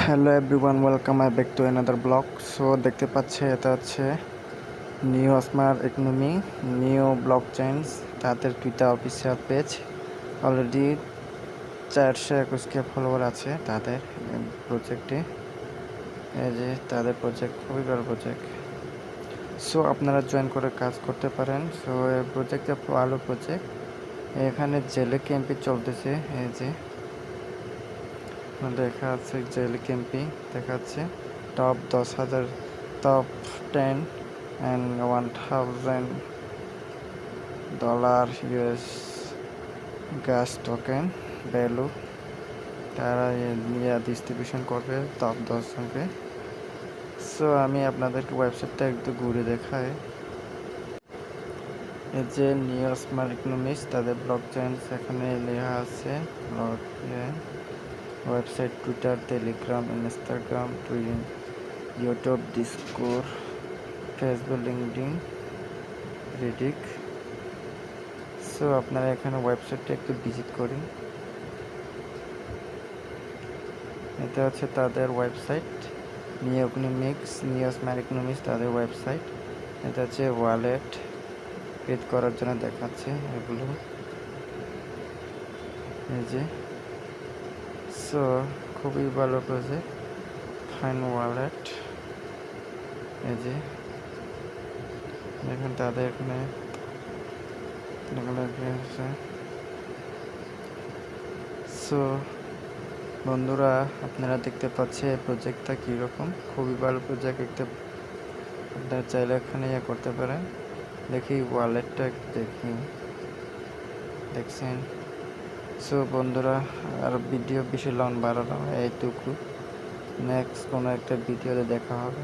Hello everyone, welcome back to another blog. So দেখতে পাচ্ছে এটা হচ্ছে new smart economy new block change, তাদের টুইটার অফিসিয়াল পেজ। অলরেডি 421কে ফলোয়ার আছে তাদের প্রজেক্টে। এই যে তাদের প্রজেক্ট খুবই ভালো প্রজেক্ট। সো আপনারা জয়েন করে কাজ করতে পারেন। সো এই প্রজেক্টটা ভালো প্রজেক্ট। এখানে জেলে ক্যাম্পে চলতেছে। এই যে দেখা আছে জেলে ক্যাম্পিং দেখাচ্ছে top 10,000, top 10 and $1,000 US gas token value. তারা নিয়ে ডিস্ট্রিবিউশন করবে টপ 10 জনকে। সো আমি আপনাদেরকে ওয়েবসাইটটা একটু ঘুরে দেখাই। এই যে নিউ স্মার্ট ইকোনমিক্স তাদের ব্লক চেঞ্জ এখানে লেখা আছে। Block website, Twitter, Telegram, Instagram, YouTube, Discord, Facebook, LinkedIn, Reddit. So আপনারা এখানে ওয়েবসাইটটা একটু ভিজিট করি। এটা হচ্ছে তাদের website new economics, new smart economics তাদের ওয়েবসাইট। এটা হচ্ছে ওয়ালেট ক্রিয়েট করার জন্য দেখাচ্ছে এগুলো। এই যে সো খুবই ভালো প্রজেক্ট, ফাইন ওয়ালেট। এই যে দেখুন তাদের এখানে সো বন্ধুরা, আপনারা দেখতে পাচ্ছে এই প্রজেক্টটা কীরকম। খুবই ভালো প্রজেক্ট। একটা আপনারা চাইলে এখানে করতে পারেন। দেখি ওয়ালেটটা একটু দেখি, দেখছেন। সো বন্ধুরা, আর ভিডিও বেশি লং বাড়ানো এইটুকু। নেক্সট কোনো একটা ভিডিওতে দেখা হবে।